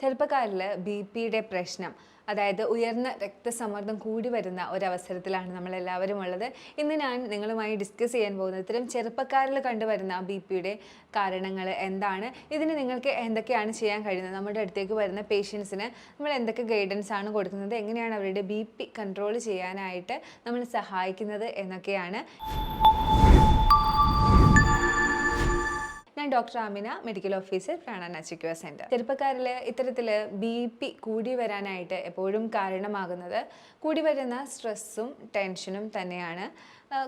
ചെറുപ്പക്കാരിൽ ബി.പിയുടെ പ്രശ്നം, അതായത് ഉയർന്ന രക്തസമ്മർദ്ദം കൂടി വരുന്ന ഒരവസരത്തിലാണ് നമ്മളെല്ലാവരും ഉള്ളത്. ഇന്ന് ഞാൻ നിങ്ങളുമായി ഡിസ്കസ് ചെയ്യാൻ പോകുന്നത് ഇത്തരം ചെറുപ്പക്കാരിൽ കണ്ടുവരുന്ന ബി.പിയുടെ കാരണങ്ങൾ എന്താണ്, ഇതിന് നിങ്ങൾക്ക് എന്തൊക്കെയാണ് ചെയ്യാൻ കഴിയുന്നത്, നമ്മുടെ അടുത്തേക്ക് വരുന്ന പേഷ്യൻസിന് നമ്മൾ എന്തൊക്കെ ഗൈഡൻസ് ആണ് കൊടുക്കുന്നത്, എങ്ങനെയാണ് അവരുടെ ബി.പി കൺട്രോൾ ചെയ്യാനായിട്ട് നമ്മൾ സഹായിക്കുന്നത് എന്നൊക്കെയാണ്. ഞാൻ ഡോക്ടർ ആമിന, മെഡിക്കൽ ഓഫീസർ, പ്രാണാനാച്ച് ക്യൂർ സെൻറ്റർ. ചെറുപ്പക്കാരിൽ ഇത്തരത്തിൽ ബി.പി കൂടി വരാനായിട്ട് എപ്പോഴും കാരണമാകുന്നത് കൂടി വരുന്ന സ്ട്രെസ്സും ടെൻഷനും തന്നെയാണ്.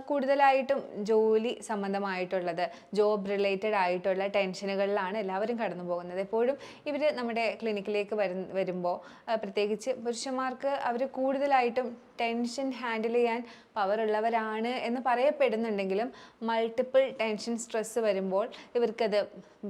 കൂടുതലായിട്ടും ജോലി സംബന്ധമായിട്ടുള്ളത്, ജോബ് റിലേറ്റഡ് ആയിട്ടുള്ള ടെൻഷനുകളിലാണ് എല്ലാവരും കടന്നു പോകുന്നത്. എപ്പോഴും ഇവർ നമ്മുടെ ക്ലിനിക്കിലേക്ക് വരുമ്പോൾ പ്രത്യേകിച്ച് പുരുഷന്മാർക്ക് അവർ കൂടുതലായിട്ടും ടെൻഷൻ ഹാൻഡിൽ ചെയ്യാൻ പവറുള്ളവരാണ് എന്ന് പറയപ്പെടുന്നുണ്ടെങ്കിലും മൾട്ടിപ്പിൾ ടെൻഷൻ സ്ട്രെസ്സ് വരുമ്പോൾ ഇവർക്കത്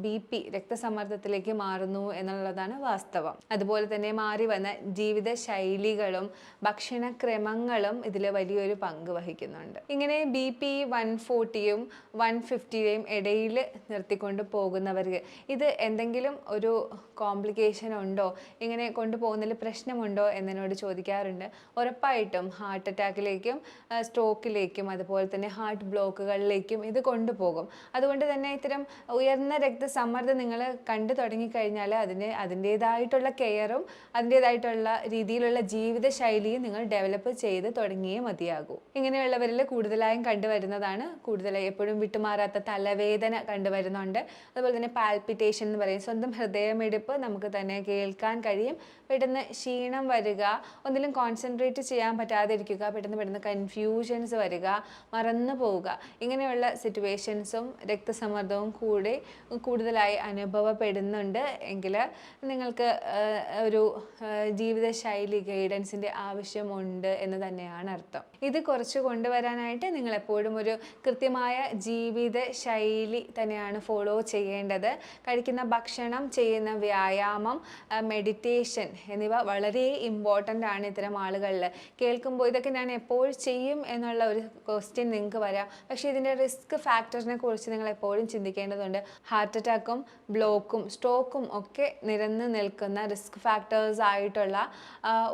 ബി.പി രക്തസമ്മർദ്ദത്തിലേക്ക് മാറുന്നു എന്നുള്ളതാണ് വാസ്തവം. അതുപോലെ തന്നെ മാറി വന്ന ജീവിത ശൈലികളും ഭക്ഷണക്രമങ്ങളും ഇതിൽ വലിയൊരു പങ്ക് വഹിക്കുന്നുണ്ട്. ഇങ്ങനെ ബി.പി 140യും 150യും ഇടയിൽ നിർത്തിക്കൊണ്ട് പോകുന്നവർക്ക് ഇത് എന്തെങ്കിലും ഒരു കോംപ്ലിക്കേഷൻ ഉണ്ടോ, ഇങ്ങനെ കൊണ്ടുപോകുന്നതിൽ പ്രശ്നമുണ്ടോ എന്നതിനോട് ചോദിക്കാറുണ്ട്. ഉറപ്പായിട്ടും ഹാർട്ട് അറ്റാക്കിലേക്കും സ്ട്രോക്കിലേക്കും അതുപോലെ തന്നെ ഹാർട്ട് ബ്ലോക്കുകളിലേക്കും ഇത് കൊണ്ടുപോകും. അതുകൊണ്ട് തന്നെ ഇത്തരം ഉയർന്ന രക്തസമ്മർദ്ദം നിങ്ങൾ കണ്ടു തുടങ്ങിക്കഴിഞ്ഞാൽ അതിൻ്റേതായിട്ടുള്ള കെയറും അതിൻ്റേതായിട്ടുള്ള രീതിയിലുള്ള ജീവിതശൈലിയും നിങ്ങൾ ഡെവലപ്പ് ചെയ്ത് തുടങ്ങിയേ മതിയാകൂ. ഇങ്ങനെയുള്ളവരിൽ കൂടുതലായും കണ്ടുവരുന്നതാണ് എപ്പോഴും വിട്ടുമാറാത്ത തലവേദന കണ്ടുവരുന്നുണ്ട്. അതുപോലെ തന്നെ പാൽപിറ്റേഷൻ എന്ന് പറയും, സ്വന്തം ഹൃദയമിടിപ്പ് നമുക്ക് തന്നെ കേൾക്കാൻ കഴിയും, പെട്ടെന്ന് ക്ഷീണം വരിക, ഒന്നിലും കോൺസെൻട്രേറ്റ് ചെയ്യാൻ പറ്റാതിരിക്കുക, പെട്ടെന്ന് കൺഫ്യൂഷൻസ് വരിക, മറന്നു പോവുക, ഇങ്ങനെയുള്ള സിറ്റുവേഷൻസും രക്തസമ്മർദ്ദവും കൂടുതലായി അനുഭവപ്പെടുന്നുണ്ട് എങ്കിൽ നിങ്ങൾക്ക് ഒരു ജീവിതശൈലി ഗൈഡൻസിൻ്റെ ആവശ്യമുണ്ട് എന്ന് തന്നെയാണ് അർത്ഥം. ഇത് കുറച്ച് കൊണ്ടുവരാനായിട്ട് നിങ്ങൾ എപ്പോഴും ഒരു കൃത്യമായ ജീവിത ശൈലി തന്നെയാണ് ഫോളോ ചെയ്യേണ്ടത്. കഴിക്കുന്ന ഭക്ഷണം, ചെയ്യുന്ന വ്യായാമം, മെഡിറ്റേഷൻ എന്നിവ വളരെ ഇമ്പോർട്ടൻ്റ് ആണ് ഇത്തരം ആളുകളിൽ. കേൾക്കുമ്പോൾ ഇതൊക്കെ ഞാൻ എപ്പോൾ ചെയ്യും എന്നുള്ള ഒരു ക്വസ്റ്റ്യൻ നിങ്ങൾക്ക് വരാം. പക്ഷേ ഇതിൻ്റെ റിസ്ക് ഫാക്ടറിനെ കുറിച്ച് നിങ്ങൾ എപ്പോഴും ചിന്തിക്കേണ്ടതുണ്ട്. ഹാർട്ട് അറ്റാക്കും ബ്ലോക്കും സ്ട്രോക്കും ഒക്കെ നിരന്ന് നിൽക്കുന്ന റിസ്ക് ഫാക്ടേഴ്സ് ആയിട്ടുള്ള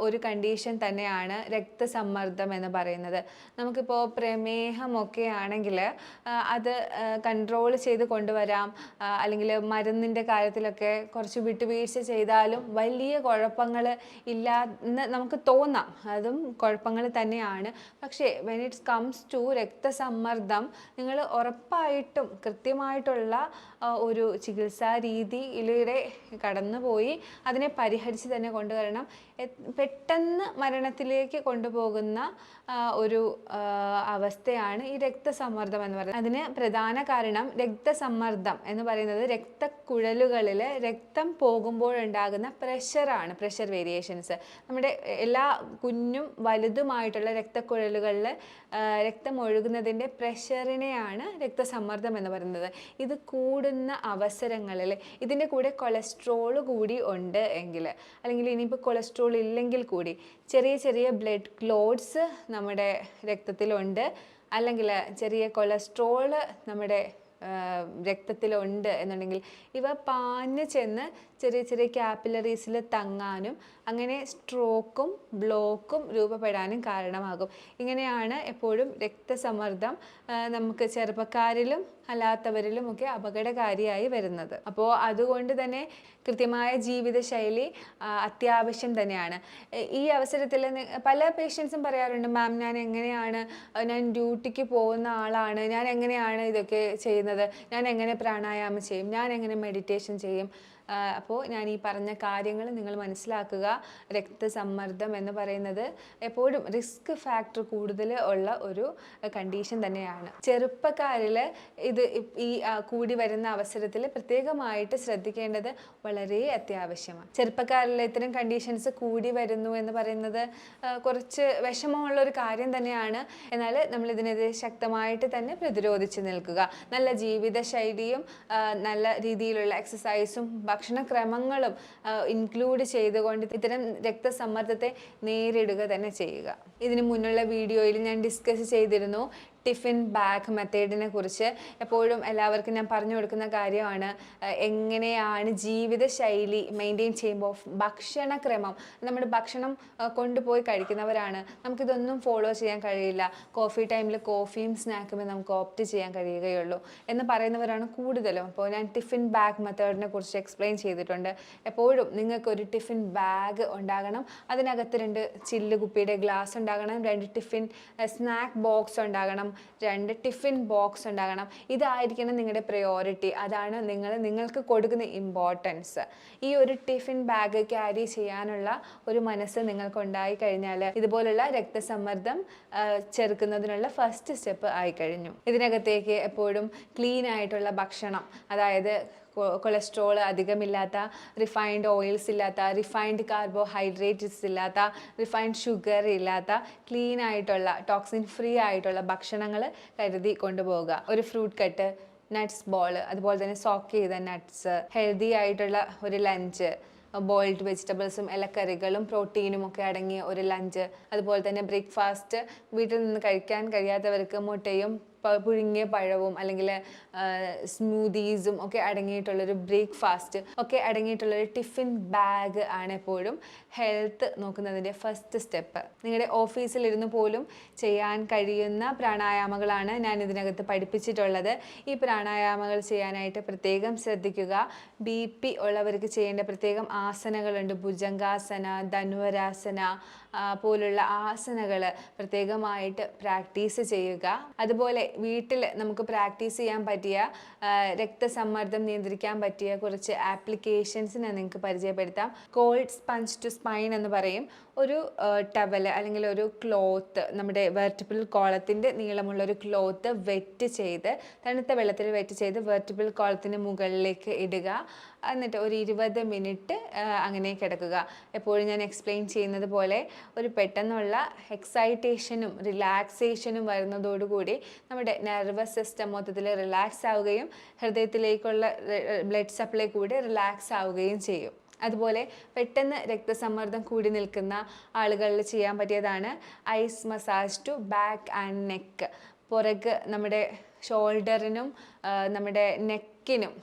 ഒരു കണ്ടീഷൻ തന്നെയാണ് രക്തസമ്മർദ്ദം എന്ന് പറയുന്നത്. നമുക്കിപ്പോൾ പ്രമേഹമൊക്കെ ആണെങ്കിൽ അത് കൺട്രോൾ ചെയ്ത് കൊണ്ടുവരാം, അല്ലെങ്കിൽ മരുന്നിൻ്റെ കാര്യത്തിലൊക്കെ കുറച്ച് വിട്ടുവീഴ്ച ചെയ്താലും വലിയ കുഴപ്പങ്ങൾ ഇല്ല എന്ന് നമുക്ക് തോന്നാം, അതും കുഴപ്പങ്ങൾ തന്നെയാണ്. പക്ഷേ വെൻ ഇറ്റ്സ് കംസ് ടു രക്തസമ്മർദ്ദം നിങ്ങൾ ഉറപ്പായിട്ടും കൃത്യമായിട്ടുള്ള ഒരു ചികിത്സാ രീതിയിലൂടെ കടന്നുപോയി അതിനെ പരിഹരിച്ച് തന്നെ കൊണ്ടുവരണം. പെട്ടെന്ന് മരണത്തിലേക്ക് കൊണ്ടുപോകുന്ന ഒരു അവസ്ഥയാണ് ഈ രക്തസമ്മർദ്ദം എന്ന് പറയുന്നത്. അതിന് പ്രധാന കാരണം രക്തസമ്മർദ്ദം എന്ന് പറയുന്നത് രക്തക്കുഴലുകളിൽ രക്തം പോകുമ്പോഴുണ്ടാകുന്ന പ്രഷറാണ്, പ്രഷർ വേരിയേഷൻസ്. നമ്മുടെ എല്ലാ കുഞ്ഞും വലുതുമായിട്ടുള്ള രക്തക്കുഴലുകളിൽ രക്തം ഒഴുകുന്നതിൻ്റെ പ്രഷറിനെയാണ് രക്തസമ്മർദ്ദം എന്ന് പറയുന്നത്. ഇത് കൂടുന്ന അവസരങ്ങളിൽ ഇതിൻ്റെ കൂടെ കൊളസ്ട്രോൾ കൂടി ഉണ്ട് എങ്കിൽ, അല്ലെങ്കിൽ ഇനിയിപ്പോൾ കൊളസ്ട്രോൾ ഇല്ലെങ്കിൽ കൂടി ചെറിയ ചെറിയ ബ്ലഡ് ക്ലോട്ട്സ് നമ്മുടെ രക്തത്തിലുണ്ട്, അല്ലെങ്കിൽ ചെറിയ കൊളസ്ട്രോള് നമ്മുടെ രക്തത്തിലുണ്ട് എന്നുണ്ടെങ്കിൽ ഇവ പാഞ്ഞ് ചെന്ന് ചെറിയ ചെറിയ ക്യാപ്പിലറീസിൽ തങ്ങാനും അങ്ങനെ സ്ട്രോക്കും ബ്ലോക്കും രൂപപ്പെടാനും കാരണമാകും. ഇങ്ങനെയാണ് എപ്പോഴും രക്തസമ്മർദ്ദം നമുക്ക് ചെറുപ്പക്കാരിലും അല്ലാത്തവരിലും ഒക്കെ അപകടകാരിയായി വരുന്നത്. അപ്പോൾ അതുകൊണ്ട് തന്നെ കൃത്യമായ ജീവിതശൈലി അത്യാവശ്യം തന്നെയാണ്. ഈ അവസരത്തിൽ പല പേഷ്യൻസും പറയാറുണ്ട്, മാം ഞാൻ ഡ്യൂട്ടിക്ക് പോകുന്ന ആളാണ്, ഞാൻ എങ്ങനെയാണ് ഇതൊക്കെ ചെയ്യുന്നത്, ഞാൻ എങ്ങനെ പ്രാണായാമം ചെയ്യും, ഞാൻ എങ്ങനെ മെഡിറ്റേഷൻ ചെയ്യും. അപ്പോൾ ഞാൻ ഈ പറഞ്ഞ കാര്യങ്ങൾ നിങ്ങൾ മനസ്സിലാക്കുക. രക്തസമ്മർദ്ദം എന്ന് പറയുന്നത് എപ്പോഴും റിസ്ക് ഫാക്ടർ കൂടുതൽ ഉള്ള ഒരു കണ്ടീഷൻ തന്നെയാണ്. ചെറുപ്പക്കാരിൽ ഇത് ഈ കൂടി വരുന്ന അവസരത്തിൽ പ്രത്യേകമായിട്ട് ശ്രദ്ധിക്കേണ്ടത് വളരെ അത്യാവശ്യമാണ്. ചെറുപ്പക്കാരിൽ ഇത്തരം കണ്ടീഷൻസ് കൂടി വരുന്നു എന്ന് പറയുന്നത് കുറച്ച് വിഷമമുള്ള ഒരു കാര്യം തന്നെയാണ്. എന്നാൽ നമ്മളിതിനെതിരെ ശക്തമായിട്ട് തന്നെ പ്രതിരോധിച്ച് നിൽക്കുക. നല്ല ജീവിതശൈലിയും നല്ല രീതിയിലുള്ള എക്സസൈസും ഭക്ഷണക്രമങ്ങളും ഇൻക്ലൂഡ് ചെയ്തുകൊണ്ട് ഇത്തരം രക്തസമ്മർദ്ദത്തെ നേരിടുക തന്നെ ചെയ്യുക. ഇതിന് മുന്നുള്ള വീഡിയോയിൽ ഞാൻ ഡിസ്കസ് ചെയ്തിരുന്നു ടിഫിൻ ബാഗ് മെത്തേഡിനെ കുറിച്ച് എപ്പോഴും എല്ലാവർക്കും ഞാൻ പറഞ്ഞു കൊടുക്കുന്ന കാര്യമാണ്. എങ്ങനെയാണ് ജീവിതശൈലി മെയിൻറ്റെയിൻ ചെയ്യുമ്പോൾ ഭക്ഷണക്രമം, നമ്മുടെ ഭക്ഷണം കൊണ്ടുപോയി കഴിക്കുന്നവരാണ്, നമുക്കിതൊന്നും ഫോളോ ചെയ്യാൻ കഴിയില്ല, കോഫി ടൈമിൽ കോഫിയും സ്നാക്കുമേ നമുക്ക് ഓപ്റ്റ് ചെയ്യാൻ കഴിയുകയുള്ളൂ എന്ന് പറയുന്നവരാണ് കൂടുതലും. അപ്പോൾ ഞാൻ ടിഫിൻ ബാഗ് മെത്തേഡിനെ കുറിച്ച് എക്സ്പ്ലെയിൻ ചെയ്തിട്ടുണ്ട്. എപ്പോഴും നിങ്ങൾക്കൊരു ടിഫിൻ ബാഗ് ഉണ്ടാകണം, അതിനകത്ത് 2 ചില്ല് കുപ്പിയുടെ ഗ്ലാസ് ഉണ്ടാകണം, 2 ടിഫിൻ സ്നാക്ക് ബോക്സ് ഉണ്ടാകണം, 2 ടിഫിൻ ബോക്സ് ഉണ്ടാകണം. ഇതായിരിക്കണം നിങ്ങളുടെ പ്രയോറിറ്റി. അതാണ് നിങ്ങൾക്ക് കൊടുക്കുന്ന ഇമ്പോർട്ടൻസ്. ഈ ഒരു ടിഫിൻ ബാഗ് ക്യാരി ചെയ്യാനുള്ള ഒരു മനസ്സ് നിങ്ങൾക്ക് ഉണ്ടായി കഴിഞ്ഞാൽ ഇതുപോലുള്ള രക്തസമ്മർദ്ദം ചെറുക്കുന്നതിനുള്ള ഫസ്റ്റ് സ്റ്റെപ്പ് ആയി കഴിഞ്ഞു. ഇതിനകത്തേക്ക് എപ്പോഴും ക്ലീൻ ആയിട്ടുള്ള ഭക്ഷണം, അതായത് കൊളസ്ട്രോൾ അധികമില്ലാത്ത, റിഫൈൻഡ് ഓയിൽസ് ഇല്ലാത്ത, റിഫൈൻഡ് കാർബോഹൈഡ്രേറ്റ്സ് ഇല്ലാത്ത, റിഫൈൻഡ് ഷുഗർ ഇല്ലാത്ത, ക്ലീൻ ആയിട്ടുള്ള ടോക്സിൻ ഫ്രീ ആയിട്ടുള്ള ഭക്ഷണങ്ങൾ കരുതി കൊണ്ടുപോവുക. ഒരു ഫ്രൂട്ട് കട്ട്, നട്ട്സ് ബോൾ, അതുപോലെ തന്നെ സോക്ക് ചെയ്ത നട്ട്സ്, ഹെൽത്തി ആയിട്ടുള്ള ഒരു ലഞ്ച്, ബോയിൽഡ് വെജിറ്റബിൾസും ഇലക്കറികളും പ്രോട്ടീനും ഒക്കെ അടങ്ങിയ ഒരു ലഞ്ച്, അതുപോലെ തന്നെ ബ്രേക്ക്ഫാസ്റ്റ് വീട്ടിൽ നിന്ന് കഴിക്കാൻ കഴിയാത്തവർക്ക് മുട്ടയും പുഴുങ്ങിയ പഴവും അല്ലെങ്കിൽ സ്മൂതീസും ഒക്കെ അടങ്ങിയിട്ടുള്ളൊരു ബ്രേക്ക്ഫാസ്റ്റ് ഒക്കെ അടങ്ങിയിട്ടുള്ളൊരു ടിഫിൻ ബാഗ് ആണ് എപ്പോഴും ഹെൽത്ത് നോക്കുന്നതിൻ്റെ ഫസ്റ്റ് സ്റ്റെപ്പ്. നിങ്ങളുടെ ഓഫീസിലിരുന്ന് പോലും ചെയ്യാൻ കഴിയുന്ന പ്രാണായാമങ്ങളാണ് ഞാൻ ഇതിനകത്ത് പഠിപ്പിച്ചിട്ടുള്ളത്. ഈ പ്രാണായാമങ്ങൾ ചെയ്യാനായിട്ട് പ്രത്യേകം ശ്രദ്ധിക്കുക. BP ഉള്ളവർക്ക് ചെയ്യേണ്ട പ്രത്യേകം ആസനകളുണ്ട്. ഭുജംഗാസന, ധനുവരാസന പോലുള്ള ആസനകൾ പ്രത്യേകമായിട്ട് പ്രാക്ടീസ് ചെയ്യുക. അതുപോലെ വീട്ടിൽ നമുക്ക് പ്രാക്ടീസ് ചെയ്യാൻ പറ്റിയ രക്തസമ്മർദ്ദം നിയന്ത്രിക്കാൻ പറ്റിയ കുറച്ച് ആപ്ലിക്കേഷൻസ് ഞാൻ നിങ്ങൾക്ക് പരിചയപ്പെടുത്താം. കോൾഡ് സ്പഞ്ച് ടു സ്പൈൻ എന്ന് പറയും. ഒരു ടവൽ അല്ലെങ്കിൽ ഒരു ക്ലോത്ത്, നമ്മുടെ വെർട്ടിബിൾ കോളത്തിൻ്റെ നീളമുള്ള ഒരു ക്ലോത്ത് വെറ്റ് ചെയ്ത്, തണുത്ത വെള്ളത്തിൽ വെറ്റ് ചെയ്ത് വെർട്ടിബിൾ കോളത്തിന് മുകളിലേക്ക് ഇടുക. എന്നിട്ട് ഒരു 20 മിനിറ്റ് അങ്ങനെ കിടക്കുക. എപ്പോഴും ഞാൻ എക്സ്പ്ലെയിൻ ചെയ്യുന്നത് പോലെ ഒരു പെട്ടെന്നുള്ള എക്സൈറ്റേഷനും റിലാക്സേഷനും വരുന്നതോടുകൂടി നമ്മുടെ നെർവസ് സിസ്റ്റം മൊത്തത്തിൽ റിലാക്സ് ആവുകയും ഹൃദയത്തിലേക്കുള്ള ബ്ലഡ് സപ്ലൈ കൂടി റിലാക്സ് ആവുകയും ചെയ്യും. അതുപോലെ പെട്ടെന്ന് രക്തസമ്മർദ്ദം കൂടി നിൽക്കുന്ന ആളുകളിൽ ചെയ്യാൻ പറ്റിയതാണ് ice massage to back and neck. പുറക്, നമ്മുടെ ഷോൾഡറിനും നമ്മുടെ നെക്കിനും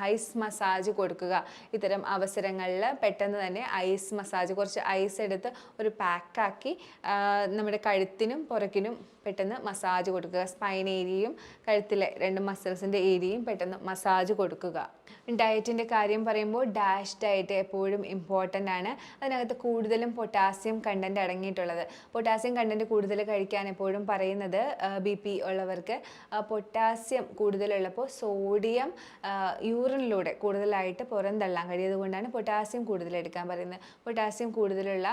ഐസ് മസാജ് കൊടുക്കുക. ഇത്തരം അവസരങ്ങളിൽ പെട്ടെന്ന് തന്നെ ഐസ് മസാജ്, കുറച്ച് ഐസ് എടുത്ത് ഒരു പാക്കാക്കി നമ്മുടെ കഴുത്തിനും പുറകിനും പെട്ടെന്ന് മസാജ് കൊടുക്കുക. സ്പൈൻ ഏരിയയും കഴുത്തിലെ 2 മസിൽസിൻ്റെ ഏരിയയും പെട്ടെന്ന് മസാജ് കൊടുക്കുക. ഡയറ്റിൻ്റെ കാര്യം പറയുമ്പോൾ ഡാഷ് ഡയറ്റ് എപ്പോഴും ഇമ്പോർട്ടൻ്റ് ആണ്. അതിനകത്ത് കൂടുതലും പൊട്ടാസ്യം കണ്ടൻറ്റ് അടങ്ങിയിട്ടുള്ളത്. പൊട്ടാസ്യം കണ്ടൻറ്റ് കൂടുതൽ കഴിക്കാൻ എപ്പോഴും പറയുന്നത് BP ഉള്ളവർക്ക്. പൊട്ടാസ്യം കൂടുതലുള്ളപ്പോൾ സോഡിയം യൂറിനിലൂടെ കൂടുതലായിട്ട് പുറന്തള്ളാൻ കഴിയുന്നതുകൊണ്ടാണ് പൊട്ടാസ്യം കൂടുതൽ എടുക്കാൻ പറയുന്നത്. പൊട്ടാസ്യം കൂടുതലുള്ള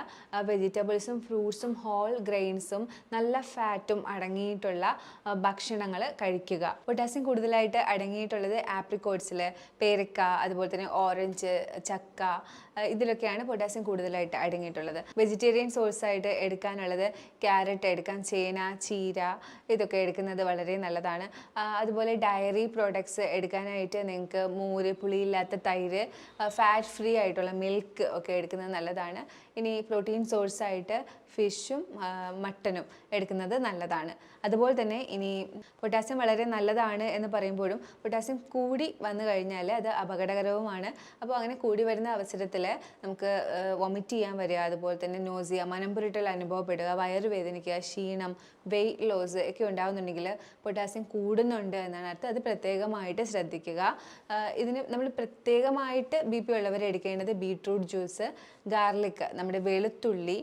വെജിറ്റബിൾസും ഫ്രൂട്ട്സും ഹോൾ ഗ്രെയിൻസും നല്ല ഫാറ്റും അടങ്ങിയിട്ടുള്ള ഭക്ഷണങ്ങൾ കഴിക്കുക. പൊട്ടാസ്യം കൂടുതലായിട്ട് അടങ്ങിയിട്ടുള്ളത് ആപ്രിക്കോട്ട്സിൽ, പേരക്ക, അതുപോലെ തന്നെ ഓറഞ്ച്, ചക്ക, ഇതിലൊക്കെയാണ് പൊട്ടാസ്യം കൂടുതലായിട്ട് അടങ്ങിയിട്ടുള്ളത്. വെജിറ്റേറിയൻ സോഴ്സായിട്ട് എടുക്കാനുള്ളത് ക്യാരറ്റ് എടുക്കാം, ചേന, ചീര, ഇതൊക്കെ എടുക്കുന്നത് വളരെ നല്ലതാണ്. അതുപോലെ ഡയറി പ്രോഡക്ട്സ് എടുക്കാനായിട്ട് നിങ്ങൾക്ക് മോര്, പുളിയില്ലാത്ത തൈര്, ഫാറ്റ് ഫ്രീ ആയിട്ടുള്ള മിൽക്ക് ഒക്കെ എടുക്കുന്നത് നല്ലതാണ്. ഇനി പ്രോട്ടീൻ സോഴ്സായിട്ട് ഫിഷും മട്ടനും എടുക്കുന്നത് നല്ലതാണ്. അതുപോലെ തന്നെ ഇനി പൊട്ടാസ്യം വളരെ നല്ലതാണ് എന്ന് പറയുമ്പോഴും പൊട്ടാസ്യം കൂടി വന്നു കഴിഞ്ഞാൽ അത് അപകടകരവുമാണ്. അപ്പോൾ അങ്ങനെ കൂടി വരുന്ന അവസരത്തിൽ നമുക്ക് വൊമിറ്റ് ചെയ്യാൻ വരിക, അതുപോലെ തന്നെ നോസിയ, മനംപുരട്ടൽ അനുഭവപ്പെടുക, വയറുവേദനിക്കുക, ക്ഷീണം, വെയിറ്റ് ലോസ് ഒക്കെ ഉണ്ടാകുന്നുണ്ടെങ്കിൽ പൊട്ടാസ്യം കൂടുന്നുണ്ട് എന്നാണ് അർത്ഥം. അത് പ്രത്യേകമായിട്ട് ശ്രദ്ധിക്കുക. ഇതിന് നമ്മൾ പ്രത്യേകമായിട്ട് BP ഉള്ളവർ എടുക്കേണ്ടത് ബീട്രൂട്ട് ജ്യൂസ്, ഗാർലിക്, നമ്മുടെ വെളുത്തുള്ളി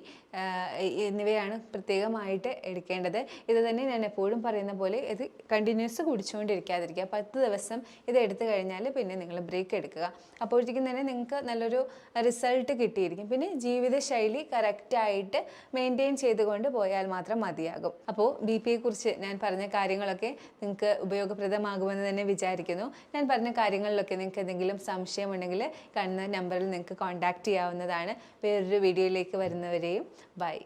എന്നിവയാണ് പ്രത്യേകമായിട്ട് എടുക്കേണ്ടത്. ഇത് തന്നെ ഞാൻ എപ്പോഴും പറയുന്ന പോലെ ഇത് കണ്ടിന്യൂസ് കുടിച്ചുകൊണ്ടിരിക്കാതിരിക്കുക. 10 ദിവസം ഇത് എടുത്തു കഴിഞ്ഞാൽ പിന്നെ നിങ്ങൾ ബ്രേക്ക് എടുക്കുക. അപ്പോഴത്തേക്കും തന്നെ നിങ്ങൾക്ക് നല്ലൊരു റിസൾട്ട് കിട്ടിയിരിക്കും. പിന്നെ ജീവിതശൈലി കറക്റ്റായിട്ട് മെയിൻറ്റെയിൻ ചെയ്തുകൊണ്ട് പോയാൽ മാത്രം മതിയാകും. അപ്പോൾ BPയെക്കുറിച്ച് ഞാൻ പറഞ്ഞ കാര്യങ്ങളൊക്കെ നിങ്ങൾക്ക് ഉപയോഗപ്രദമാകുമെന്ന് തന്നെ വിചാരിക്കുന്നു. ഞാൻ പറഞ്ഞ കാര്യങ്ങളിലൊക്കെ നിങ്ങൾക്ക് എന്തെങ്കിലും സംശയമുണ്ടെങ്കിൽ കാണുന്ന നമ്പറിൽ നിങ്ങൾക്ക് കോൺടാക്റ്റ് ചെയ്യാവുന്നതാണ്. വേറൊരു വീഡിയോയിലേക്ക് വരുന്നവരെയും ബൈ.